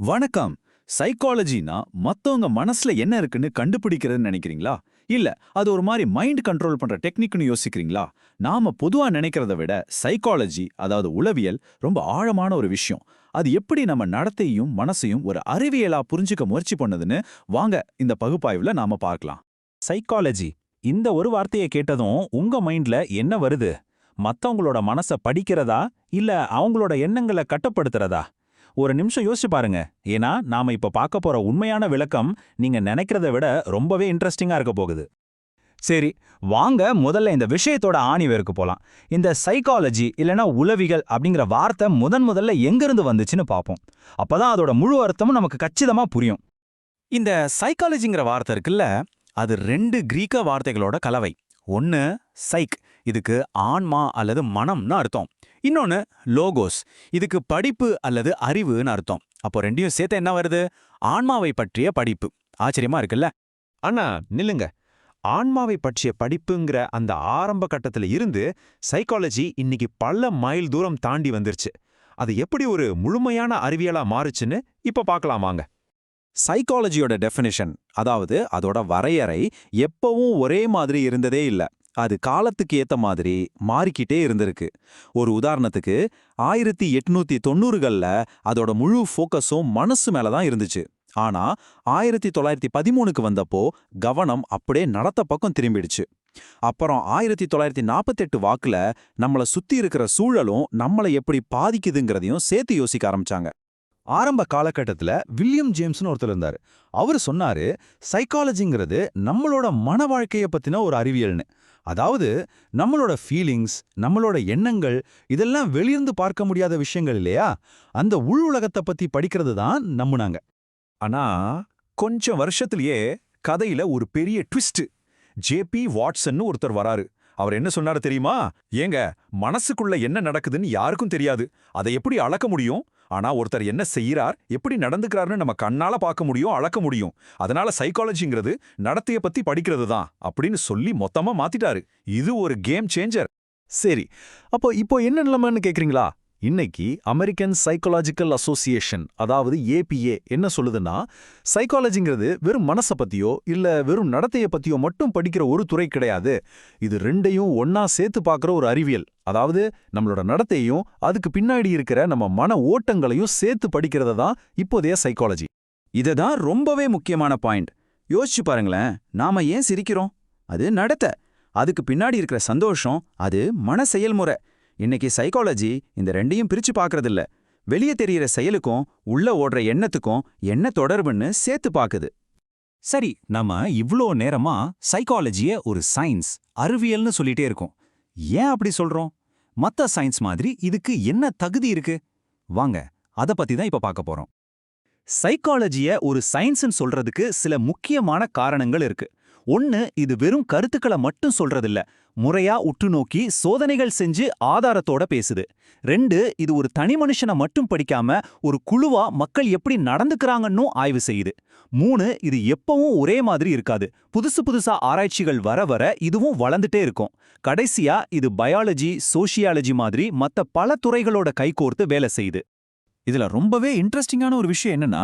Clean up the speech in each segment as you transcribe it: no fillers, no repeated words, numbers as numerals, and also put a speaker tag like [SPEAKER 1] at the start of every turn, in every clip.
[SPEAKER 1] வணக்கம். சைக்காலஜினா மத்தவங்க மனசுல என்ன இருக்குன்னு கண்டுபிடிக்கிறதுன்னு நினைக்கிறீங்களா? இல்ல அது ஒரு மாதிரி மைண்ட் கண்ட்ரோல் பண்ற டெக்னிக்னு யோசிக்கிறீங்களா? நாம பொதுவா நினைக்கிறத விட சைக்காலஜி, அதாவது உளவியல், ரொம்ப ஆழமான ஒரு விஷயம். அது எப்படி நம்ம நடத்தையும் மனசையும் ஒரு அறிவியலா புரிஞ்சுக்க முயற்சி பண்ணுதுன்னு வாங்க இந்த பகுப்பாய்வுல நாம பார்க்கலாம்.
[SPEAKER 2] சைக்காலஜி இந்த ஒரு வார்த்தையை கேட்டதும் உங்க மைண்ட்ல என்ன வருது? மத்தவங்களோட மனச படிக்கிறதா இல்ல அவங்களோட எண்ணங்களை கட்டுப்படுத்துறதா? ஒரு நிமிஷம் யோசிச்சு பாருங்க. ஏன்னா நாம இப்ப பார்க்க போற உண்மையான விளக்கம் நீங்க நினைக்கிறத விட ரொம்பவே இன்ட்ரெஸ்டிங்கா இருக்க போகுது.
[SPEAKER 3] சரி, வாங்க முதல்ல இந்த விஷயத்தோட ஆணிவேருக்கு போலாம். இந்த சைக்காலஜி இல்லனா உளவியல் அப்படிங்கிற வார்த்தை முதல்ல எங்கிருந்து வந்துச்சுன்னு பார்ப்போம். அப்பதான் அதோட முழு அர்த்தமும் நமக்கு கச்சிதமா புரியும்.
[SPEAKER 4] இந்த சைக்காலஜிங்கிற வார்த்தை இருக்குல்ல, அது 2 கிரீக்க வார்த்தைகளோட கலவை. ஒன்னு சைக், இதுக்கு ஆன்மா அல்லது மனம்னு அர்த்தம். இன்னொன்னு லோகோஸ், இதுக்கு படிப்பு அல்லது அறிவுன்னு அர்த்தம். அப்போ ரெண்டையும் சேர்த்து என்ன வருது? ஆன்மாவை பற்றிய படிப்பு. ஆச்சரியமா இருக்குல்ல?
[SPEAKER 5] அண்ணா நில்லுங்க. ஆன்மாவை பற்றிய படிப்புங்கிற அந்த ஆரம்ப கட்டத்துல இருந்து சைக்காலஜி இன்னைக்கு பல மைல் தூரம் தாண்டி வந்துருச்சு. அது எப்படி ஒரு முழுமையான அறிவியலா மாறுச்சுன்னு இப்ப பார்க்கலாமாங்க.
[SPEAKER 1] சைக்காலஜியோட டெஃபினிஷன், அதாவது அதோட வரையறை, எப்பவும் ஒரே மாதிரி இருந்ததே இல்ல. அது காலத்துக்கு ஏத்த மாதிரி மாறிக்கிட்டே இருந்திருக்கு. ஒரு உதாரணத்துக்கு 1890கள்ல அதோட முழு ஃபோக்கஸும் மனசு மேல தான் இருந்துச்சு. ஆனா 1913க்கு வந்தப்போ கவனம் அப்படியே நடத்த பக்கம் திரும்பிடுச்சு. அப்புறம் 1948 வாக்குல நம்மள சுத்தி இருக்கிற சூழலும் நம்மளை எப்படி பாதிக்குதுங்கிறதையும் சேர்த்து யோசிக்க ஆரம்பிச்சாங்க. ஆரம்ப காலகட்டத்துல வில்லியம் ஜேம்ஸ்னு ஒருத்தர் இருந்தாரு. அவரு சொன்னாரு, சைக்காலஜிங்கிறது நம்மளோட மன வாழ்க்கைய பத்தின ஒரு அறிவியல்னு. அதாவது நம்மளோட ஃபீலிங்ஸ், நம்மளோட எண்ணங்கள், இதெல்லாம் வெளியிருந்து பார்க்க முடியாத விஷயங்கள் இல்லையா? அந்த உள் உலகத்தை பத்தி படிக்கிறது தான் நம்புனாங்க.
[SPEAKER 5] ஆனா கொஞ்சம் வருஷத்திலேயே கதையில ஒரு பெரிய ட்விஸ்ட். ஜேபி வாட்சன் ஒருத்தர் வராரு. அவர் என்ன சொன்னாரு தெரியுமா? ஏங்க, மனசுக்குள்ள என்ன நடக்குதுன்னு யாருக்கும் தெரியாது. அதை எப்படி அளக்க முடியும்? ஆனா ஒருத்தர் என்ன செய்யறார், எப்படி நடந்துக்கிறாருன்னு நம்ம கண்ணால பார்க்க முடியும், அளக்க முடியும். அதனால சைக்காலஜிங்கிறது நடத்தைய பத்தி படிக்கிறது தான் அப்படின்னு சொல்லி மொத்தமா மாத்திட்டாரு. இது ஒரு கேம் சேஞ்சர்.
[SPEAKER 1] சரி, இப்போ என்ன நிலைமைன்னு கேக்குறீங்களா? இன்னைக்கு அமெரிக்கன் சைக்காலஜிக்கல் அசோசியேஷன், அதாவது ஏபிஏ என்ன சொல்லுதுன்னா, சைக்காலஜிங்கிறது வெறும் மனசை பத்தியோ இல்ல வெறும் நடத்தைய பத்தியோ மட்டும் படிக்கிற ஒரு துறை கிடையாது. இது ரெண்டையும் ஒன்னா சேர்த்து பார்க்குற ஒரு அறிவியல். அதாவது நம்மளோட நடத்தையும் அதுக்கு பின்னாடி இருக்கிற நம்ம மன ஓட்டங்களையும் சேர்த்து படிக்கிறத தான் இப்போதைய சைக்காலஜி.
[SPEAKER 3] இதுதான் ரொம்பவே முக்கியமான பாயிண்ட். யோசிச்சு பாருங்களேன், நாம ஏன் சிரிக்கிறோம்? அது நடத்தை. அதுக்கு பின்னாடி இருக்கிற சந்தோஷம் அது மன செயல்முறை. இன்னைக்கு சைக்காலஜி இந்த ரெண்டையும் பிரிச்சு பார்க்கறதில்ல. வெளியே தெரியிற செயலுக்கும் உள்ள ஓடுற எண்ணத்துக்கும் என்ன தொடர்புன்னு சேர்த்து பார்க்குது.
[SPEAKER 2] சரி, நம்ம இவ்ளோ நேரமா சைக்காலஜிய ஒரு சயின்ஸ், அறிவியல்னு சொல்லிட்டே இருக்கோம். ஏன் அப்படி சொல்றோம்? மத்த சயின்ஸ் மாதிரி இதுக்கு என்ன தகுதி இருக்கு? வாங்க அத பத்தி தான் இப்ப பார்க்க போறோம்.
[SPEAKER 3] சைக்காலஜிய ஒரு சயின்ஸ்னு சொல்றதுக்கு சில முக்கியமான காரணங்கள் இருக்கு. ஒன்னு, இது வெறும் கருத்துக்களை மட்டும் சொல்றதில்ல, முறையா உற்றுநோக்கி சோதனைகள் செஞ்சு ஆதாரத்தோட பேசுது. 2, இது ஒரு தனி மனுஷனை மட்டும் படிக்காம ஒரு குழுவா மக்கள் எப்படி நடந்துக்கிறாங்கன்னு ஆய்வு செய்யுது. 3, இது எப்பவும் ஒரே மாதிரி இருக்காது. புதுசா ஆராய்ச்சிகள் வர வர இதுவும் வளர்ந்துட்டே இருக்கும். கடைசியா இது பயாலஜி, சோஷியாலஜி மாதிரி மத்த பல துறைகளோட கைகோர்த்து வேலை செய்யுது.
[SPEAKER 4] இதுல ரொம்பவே இன்ட்ரெஸ்டிங்கான ஒரு விஷயம் என்னன்னா,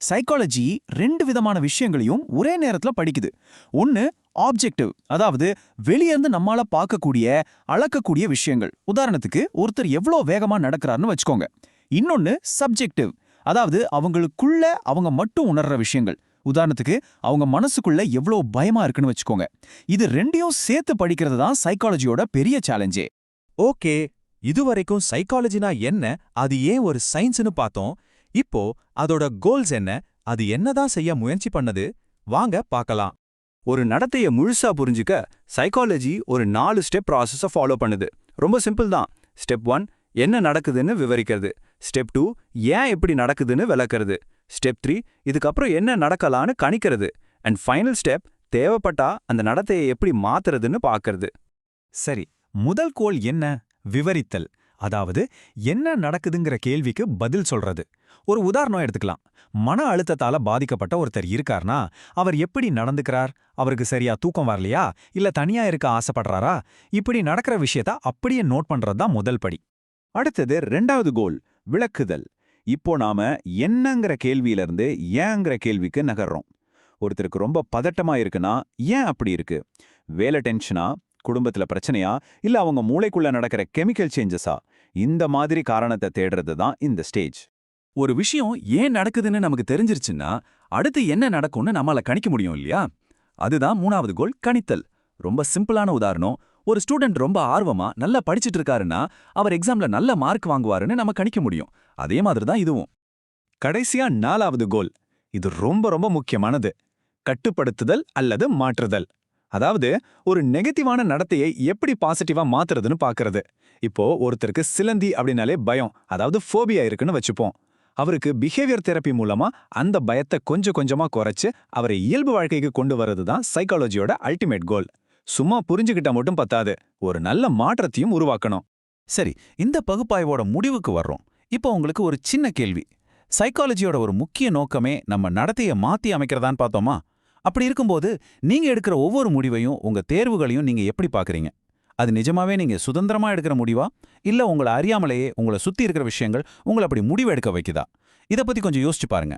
[SPEAKER 4] சைக்காலஜி 2 விதமான விஷயங்களையும் ஒரே நேரத்துல படிக்குது. ஒன்னு ஆப்ஜெக்டிவ், அதாவது வெளியிருந்து நம்மால பார்க்கக்கூடிய, அளக்கக்கூடிய விஷயங்கள். உதாரணத்துக்கு ஒருத்தர் எவ்வளோ வேகமா நடக்கிறாருன்னு வச்சுக்கோங்க. இன்னொன்னு சப்ஜெக்டிவ், அதாவது அவங்களுக்குள்ள அவங்க மட்டும் உணர்ற விஷயங்கள். உதாரணத்துக்கு அவங்க மனசுக்குள்ள எவ்வளோ பயமா இருக்குன்னு வச்சுக்கோங்க. இது 2யும் சேர்த்து படிக்கிறது தான் சைக்காலஜியோட பெரிய சேலஞ்சே.
[SPEAKER 5] ஓகே, இதுவரைக்கும் சைக்காலஜினா என்ன, அது ஏன் ஒரு சயின்ஸ்னு பார்த்தோம். இப்போ அதோட கோல்ஸ் என்ன, அது என்னதான் செய்ய முயற்சி பண்ணது, வாங்க பார்க்கலாம்.
[SPEAKER 3] ஒரு நடத்தைய முழுசா புரிஞ்சுக்க சைக்காலஜி ஒரு 4 ஸ்டெப் ப்ராசஸை ஃபாலோ பண்ணுது. ரொம்ப சிம்பிள் தான். ஸ்டெப் 1, என்ன நடக்குதுன்னு விவரிக்கிறது. ஸ்டெப் 2, ஏன் எப்படி நடக்குதுன்னு விளக்குறது. ஸ்டெப் 3, இதுக்கப்புறம் என்ன நடக்கலான்னு கணிக்கிறது. அண்ட் ஃபைனல் ஸ்டெப், தேவைப்பட்டா அந்த நடத்தையை எப்படி மாத்துறதுன்னு பார்க்கறது.
[SPEAKER 2] சரி, முதல் கோல் என்ன? விவரித்தல். அதாவது என்ன நடக்குதுங்கிற கேள்விக்கு பதில் சொல்றது. ஒரு உதாரணம் எடுத்துக்கலாம். மன அழுத்தத்தால பாதிக்கப்பட்ட ஒருத்தர் இருக்கார்னா அவர் எப்படி நடந்துக்கிறார்? அவருக்கு சரியா தூக்கம் வரலையா, இல்ல தனியா இருக்க ஆசைப்படுறாரா? இப்படி நடக்கிற விஷயத்த அப்படியே நோட் பண்றது தான் முதல் படி.
[SPEAKER 1] அடுத்தது 2வது கோல், விளக்குதல்.
[SPEAKER 3] இப்போ நாம என்னங்கிற கேள்வியிலிருந்து ஏங்கிற கேள்விக்கு நகர்றோம். ஒருத்தருக்கு ரொம்ப பதட்டமா இருக்குன்னா ஏன் அப்படி இருக்கு? வேலை டென்ஷனா, குடும்பத்துல பிரச்சனையா, இல்ல அவங்க மூளைக்குள்ள நடக்கிற கெமிக்கல் சேஞ்சஸா? இந்த மாதிரி காரணத்தை தேடுறது தான் இந்த ஸ்டேஜ்.
[SPEAKER 6] ஒரு விஷயம் ஏன் நடக்குதுன்னு நமக்கு தெரிஞ்சிருச்சுன்னா அடுத்து என்ன நடக்கும்னு நம்மால கணிக்க முடியும் இல்லையா? அதுதான் 3வது கோல், கணித்தல். ரொம்ப சிம்பிளான உதாரணம். ஒரு ஸ்டூடெண்ட் ரொம்ப ஆர்வமா நல்லா படிச்சிட்டு இருக்காருன்னா அவர் எக்ஸாம்ல நல்ல மார்க் வாங்குவாருன்னு நம்ம கணிக்க முடியும். அதே மாதிரி தான் இதுவும்.
[SPEAKER 2] கடைசியா 4வது கோல். இது ரொம்ப ரொம்ப முக்கியமானது. கட்டுப்படுத்துதல் அல்லது மாற்றுதல். அதாவது ஒரு நெகட்டிவான நடத்தையை எப்படி பாசிட்டிவா மாத்துறதுன்னு பாக்குறது. இப்போ ஒருத்தருக்கு சிலந்தி அப்படின்னாலே பயம், அதாவது ஃபோபியா இருக்குன்னு வச்சுப்போம். அவருக்கு பிஹேவியர் தெரப்பி மூலமா அந்த பயத்தை கொஞ்சம் கொஞ்சமா குறைச்சு அவரை இயல்பு வாழ்க்கைக்கு கொண்டு வர்றது தான் சைக்காலஜியோட அல்டிமேட் கோல். சும்மா புரிஞ்சுக்கிட்டா மட்டும் பத்தாது, ஒரு நல்ல மாற்றத்தையும் உருவாக்கணும்.
[SPEAKER 4] சரி, இந்த பகுப்பாய்வோட முடிவுக்கு வர்றோம். இப்போ உங்களுக்கு ஒரு சின்ன கேள்வி. சைக்காலஜியோட ஒரு முக்கிய நோக்கமே நம்ம நடத்தையை மாத்தி அமைக்கிறதான்னு பார்த்தோமா? அப்படி இருக்கும்போது நீங்க எடுக்கிற ஒவ்வொரு முடிவையும், உங்க தேர்வுகளையும் நீங்க எப்படி பார்க்கறீங்க? அது நிஜமாவே நீங்க சுதந்திரமா எடுக்கிற முடிவா, இல்ல உங்களை அறியாமலேயே உங்களை சுத்தி இருக்கிற விஷயங்கள் உங்களை அப்படி முடிவு எடுக்க வைக்குதா? இத பத்தி கொஞ்சம் யோசிச்சு பாருங்க.